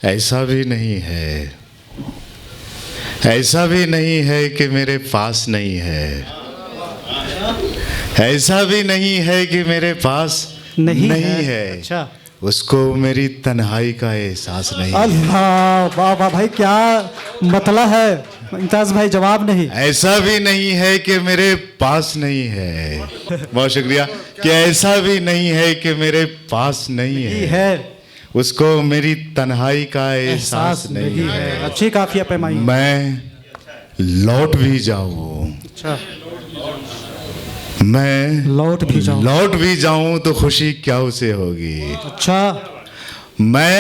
ऐसा भी नहीं है, ऐसा भी नहीं है कि मेरे पास नहीं है, ऐसा भी नहीं है कि मेरे पास नहीं है। अच्छा, उसको मेरी तन्हाई का एहसास नहीं है। अल्लाह, वाह वाह भाई, क्या मतलब है इम्तियाज भाई, जवाब नहीं। ऐसा भी नहीं है कि मेरे पास नहीं है, बहुत शुक्रिया। कि ऐसा भी नहीं है कि मेरे पास नहीं है, उसको मेरी तन्हाई का एहसास नहीं है। अच्छी काफिया पैमाई। मैं लौट भी जाऊं, अच्छा, मैं लौट भी जाऊं। तो खुशी क्या उसे होगी। अच्छा, मैं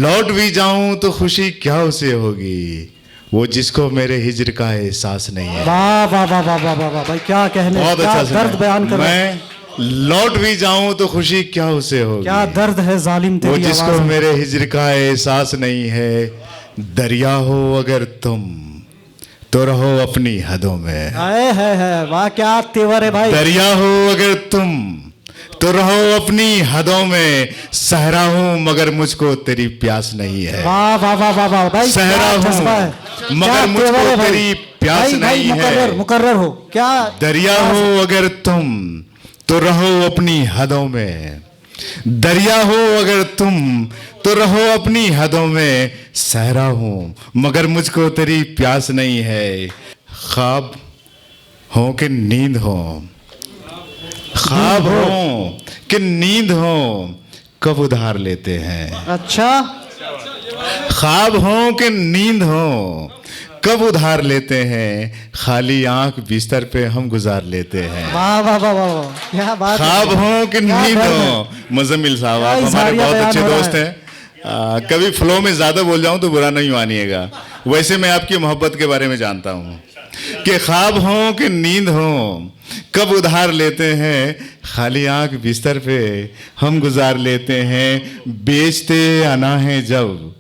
लौट भी जाऊं तो खुशी क्या उसे होगी, वो जिसको मेरे हिज्र का एहसास नहीं है। वाह वाह वाह वाह वाह वाह भाई, क्या कहने, बहुत क्या अच्छा दर्द बयान कर। मैं लौट भी जाऊं तो खुशी क्या उसे होगी, क्या दर्द है जालिम तेरी वो आवाज जिसको में। मेरे हिज्र का एहसास नहीं है। दरिया हो अगर तुम तो रहो अपनी हदों में। है वाह, क्या तेवर है भाई। दरिया हो अगर तुम तो रहो अपनी हदों में। सहरा हूं मगर मुझको तेरी प्यास नहीं है। वाह वाह वाह वाह वाह भाई, सहरा हूं मगर मुझको तेरी प्यास नहीं है। मुकर्रर हो क्या। दरिया हो अगर तुम तो रहो अपनी हदों में। दरिया हो अगर तुम तो रहो अपनी हदों में। सहरा हूं मगर मुझको तेरी प्यास नहीं है। ख्वाब हो कि नींद हो, ख्वाब हो कि नींद हो, कब उधार लेते हैं। अच्छा, ख्वाब हो कि नींद हो, कब उधार लेते हैं। खाली आंख बिस्तर पे हम गुजार लेते हैं। वाह वाह वाह वाह, क्या बात है। ख्वाब हो कि नींद हो। मुजम्मिल साहब, आप हमारे बहुत अच्छे दोस्त हैं। कभी फ्लो में ज्यादा बोल जाऊं तो बुरा नहीं मानिएगा। वैसे मैं आपकी मोहब्बत के बारे में जानता हूं कि ख्वाब हो कि नींद हो, कब उधार लेते हैं। खाली आंख बिस्तर पे हम गुजार लेते हैं। बेचते आना है जब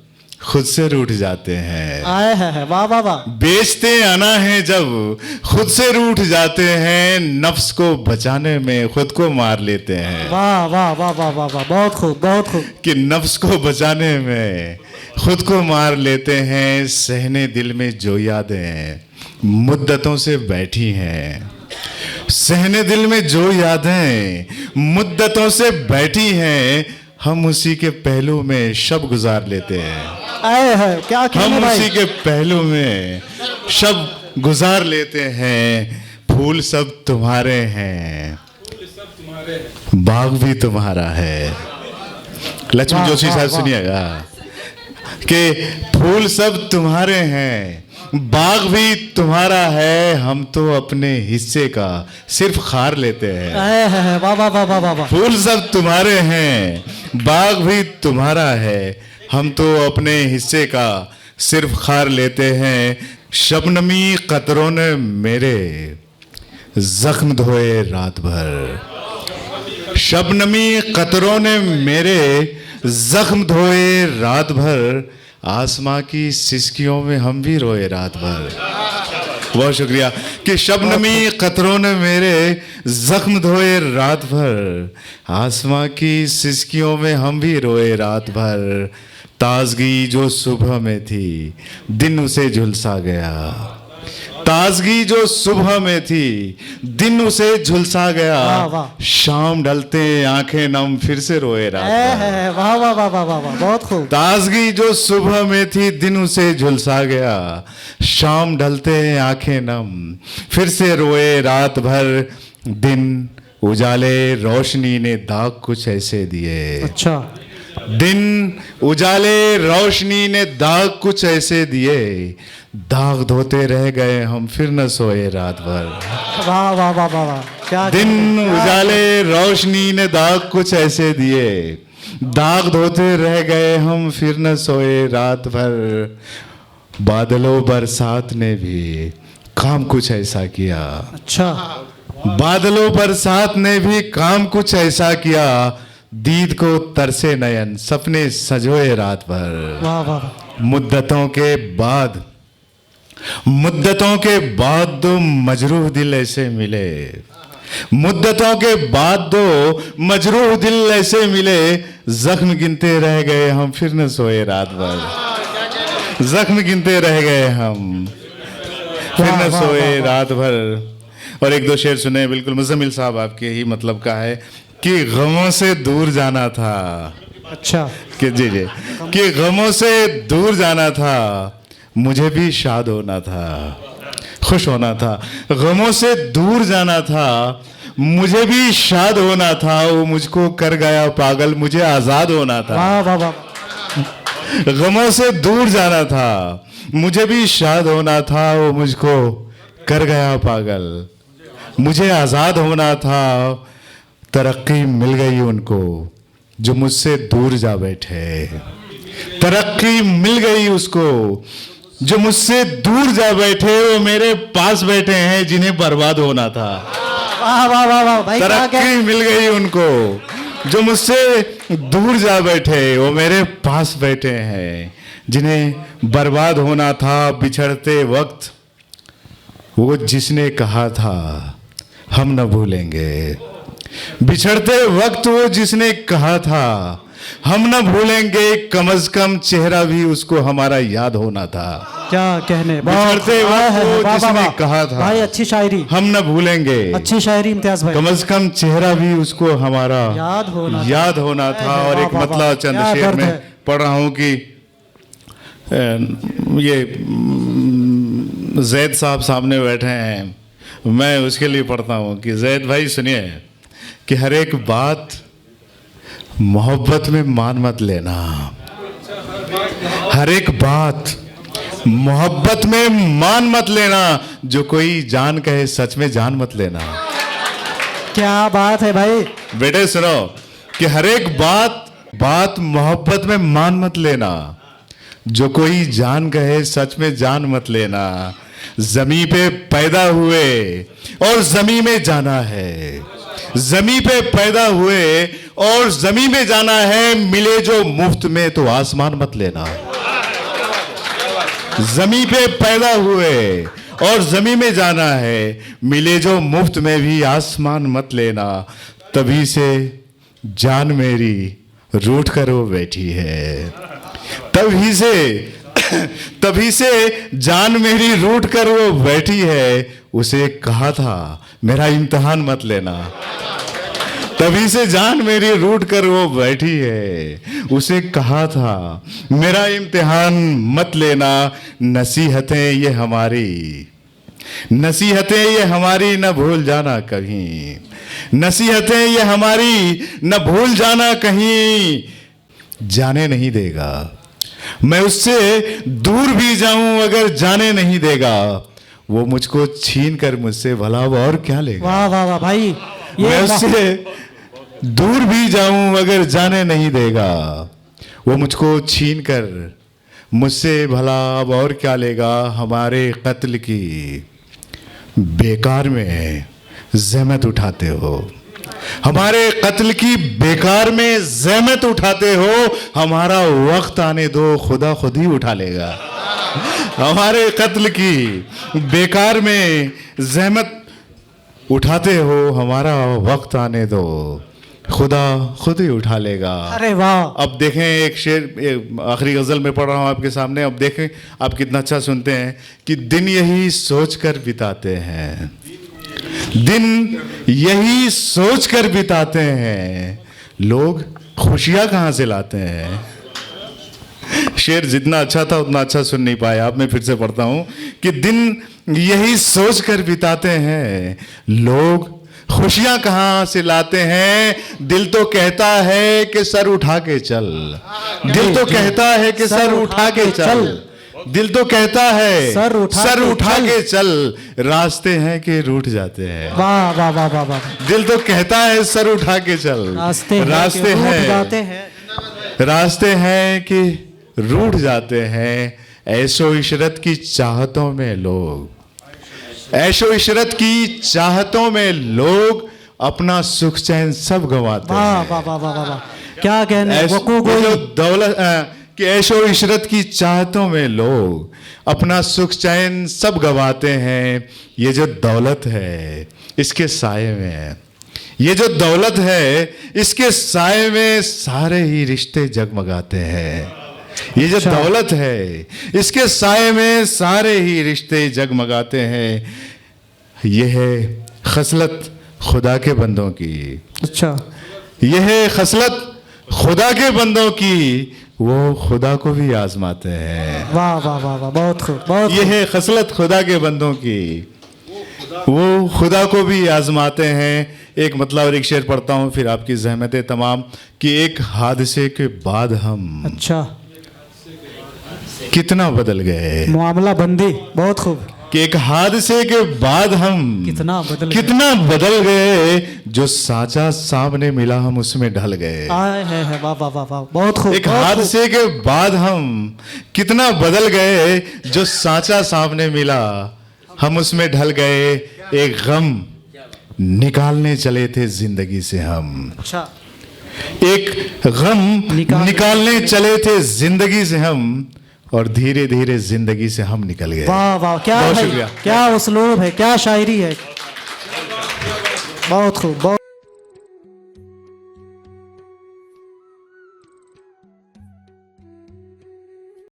खुद से रूठ जाते हैं। आए है, वाह वाह वाह। बेचते आना है जब खुद से रूठ जाते हैं। नफ्स को बचाने में खुद को मार लेते हैं। वाह वाह वाह वाह वाह वाह, बहुत खूब बहुत खूब। कि नफ्स को बचाने में खुद को मार लेते हैं। सहने दिल में जो यादें मुद्दतों से बैठी हैं। सहने दिल में जो यादें मुद्दतों से बैठी हैं। हम उसी के पहलू में शब गुजार लेते हैं। आए है, क्या हम भाई। उसी के पहलू में शब गुजार लेते हैं। फूल सब तुम्हारे हैं, बाग भी तुम्हारा है। लक्ष्मी जोशी साहब सुनिएगा कि फूल सब तुम्हारे हैं, बाग भी तुम्हारा है। हम तो अपने हिस्से का सिर्फ खार लेते हैं। वाह वाह वाह वाह वाह। फूल सब तुम्हारे हैं, बाग भी तुम्हारा है। हम तो अपने हिस्से का सिर्फ खार लेते हैं। शबनमी कतरों ने मेरे जख्म धोए रात भर। शबनमी कतरों ने मेरे जख्म धोए रात भर। आसमां की सिसकियों में हम भी रोए रात भर। बहुत शुक्रिया। कि शबनमी कतरों ने मेरे जख्म धोए रात भर। आसमां की सिसकियों में हम भी रोए रात भर। ताजगी जो सुबह में थी दिन उसे झुलसा गया। ताजगी जो सुबह में थी दिन उसे झुलसा गया। शाम ढलते आंखें नम फिर से रोए रात भर। वाह वाह वाह वाह वाह, बहुत खूब। ताजगी जो सुबह में थी दिन उसे झुलसा गया। शाम ढलते आंखें नम फिर से रोए रात भर। दिन उजाले रोशनी ने दाग कुछ ऐसे दिए। अच्छा, दिन उजाले रोशनी ने दाग कुछ ऐसे दिए। दाग धोते रह गए हम फिर न सोए रात भर। वाह वाह वाह वाह वाह, क्या। दिन उजाले रोशनी ने दाग कुछ ऐसे दिए। दाग धोते रह गए हम फिर न सोए रात भर। बादलों बरसात ने भी काम कुछ ऐसा किया। अच्छा, बादलों बरसात ने भी काम कुछ ऐसा किया। दीद को तरसे नयन सपने सजोए रात भर। वाह वाह। मुद्दतों के बाद दो मजरूह दिल ऐसे मिले। मुद्दतों के बाद दो मजरूह दिल ऐसे मिले, जख्म गिनते रह गए हम फिर न सोए रात भर। जख्म गिनते रह गए हम फिर न सोए रात भर। और एक दो शेर सुने बिल्कुल मुज़म्मिल साहब आपके ही मतलब का है कि गमों से दूर जाना था। अच्छा, कि जी जी कि गमों से दूर जाना था, मुझे भी शाद होना था, खुश होना था। गमों से दूर जाना था, मुझे भी शाद होना था। वो मुझको कर गया पागल, मुझे आज़ाद होना था। वाह वाह वाह। गमों से दूर जाना था, मुझे भी शाद होना था। वो मुझको कर गया पागल, मुझे आज़ाद होना था। तरक्की मिल गई उनको जो मुझसे दूर जा बैठे। तरक्की मिल गई उसको जो मुझसे दूर जा बैठे। वो मेरे पास बैठे हैं जिन्हें बर्बाद होना था। वाह वाह वाह वाह भाई, क्या तरक्की मिल गई उनको जो मुझसे दूर जा बैठे। वो मेरे पास बैठे हैं जिन्हें बर्बाद होना था। बिछड़ते वक्त वो जिसने कहा था हम न भूलेंगे। बिछड़ते वक्त वो जिसने कहा था हम न भूलेंगे। कम से कम चेहरा भी उसको हमारा याद होना था। क्या कहने। बिछड़ते वक्त वो जिसने कहा था भाई, अच्छी शायरी, हम न भूलेंगे। अच्छी शायरी इम्तियाज भाई। कम से कम चेहरा भी उसको हमारा याद होना था। और एक मतलब चंद शेर में पढ़ रहा हूँ कि ये जैद साहब सामने बैठे हैं, मैं उसके लिए पढ़ता हूँ कि जैद भाई सुनिए कि हर एक बात मोहब्बत में मान मत लेना। हर एक बात मोहब्बत में मान मत लेना। जो कोई जान कहे सच में जान मत लेना। क्या बात है भाई। बेटे सुनो कि हर एक बात मोहब्बत में मान मत लेना। जो कोई जान कहे सच में जान मत लेना। जमी पे पैदा हुए और जमी में जाना है। जमी पे पैदा हुए और जमी में जाना है। मिले जो मुफ्त में तो आसमान मत लेना। जमी पे पैदा हुए और जमी में जाना है। मिले जो मुफ्त में भी आसमान मत लेना। तभी से जान मेरी रूठ कर वो बैठी है। तभी से जान मेरी रूठ कर वो बैठी है। उसे कहा था मेरा इम्तिहान मत लेना। तभी से जान मेरी रूठ कर वो बैठी है। उसे कहा था मेरा इम्तिहान मत लेना। नसीहतें ये हमारी न भूल जाना कहीं। नसीहतें ये हमारी न भूल जाना कहीं। जाने नहीं देगा मैं उससे दूर भी जाऊं अगर जाने नहीं देगा। वो मुझको छीन कर मुझसे भला और क्या लेगा। वाह वाह वाह भाई। मैं उससे दूर भी जाऊं अगर जाने नहीं देगा। वो मुझको छीन कर मुझसे भला अब और क्या लेगा। हमारे कत्ल की बेकार में ज़हमत उठाते हो। हमारे कत्ल की बेकार में ज़हमत उठाते हो। हमारा वक्त आने दो खुदा खुद ही उठा लेगा। हमारे कत्ल की बेकार में ज़हमत उठाते हो। हमारा वक्त आने दो खुदा खुद ही उठा लेगा। अरे वाह। अब देखें एक शेर आखिरी गज़ल में पढ़ रहा हूँ आपके सामने। अब देखें आप कितना अच्छा सुनते हैं कि दिन यही सोच कर बिताते हैं। दिन यही सोच कर बिताते हैं। लोग खुशियाँ कहाँ से लाते हैं। शेर जितना अच्छा था उतना अच्छा सुन नहीं पाया आप। मैं फिर से पढ़ता हूँ कि दिन यही सोच कर बिताते हैं। लोग खुशियाँ कहाँ से लाते हैं। दिल तो कहता है कि सर उठा के चल। दिल तो कहता है कि सर उठा के चल। दिल तो कहता है सर उठा के चल। रास्ते हैं कि रूठ जाते हैं। वाह वाह वाह वाह वाह। दिल तो कहता है सर उठा के चल। रास्ते हैं कि रूठ जाते हैं। ऐशो इशरत की चाहतों में लोग अपना सुख चैन सब गंवाते हैं। वाह वाह वाह वाह वाह। क्या कहने। जो दौलत कि ऐशो इशरत की चाहतों में लोग अपना सुख चैन सब गवाते हैं। ये जो दौलत है इसके साये में, ये जो दौलत है इसके साये में सारे ही रिश्ते जगमगाते हैं। ये जो दौलत है इसके साये में सारे ही रिश्ते जगमगाते हैं। ये है खसलत खुदा के बंदों की। अच्छा, ये है खसलत खुदा के बंदों की, वो खुदा को भी आजमाते हैं। वाह वाह वाह वाह, बहुत खूब, बहुत ये है खसलत खुदा के बंदों की, वो खुदा को भी आजमाते हैं। एक मतलब और एक शेर पढ़ता हूँ फिर आपकी ज़हमतें तमाम। कि एक हादसे के बाद हम अच्छा, कितना बदल गए। मामला बंदी, बहुत खूब। कि एक हादसे के बाद हम कितना बदल गए, जो साचा सामने मिला हम उसमें ढल गए। आए है, वाह वाह वाह वाह, बहुत खूब। एक हादसे के बाद हम कितना बदल गए, जो साचा सामने मिला हम उसमें ढल गए। एक गम निकालने चले थे जिंदगी से हम। अच्छा, एक गम निकालने चले थे जिंदगी से हम, और धीरे धीरे जिंदगी से हम निकल गए। वाह वाह, क्या बहुत है, शुक्रिया। क्या उसलूब है, क्या शायरी है, बहुत खूब, बहुत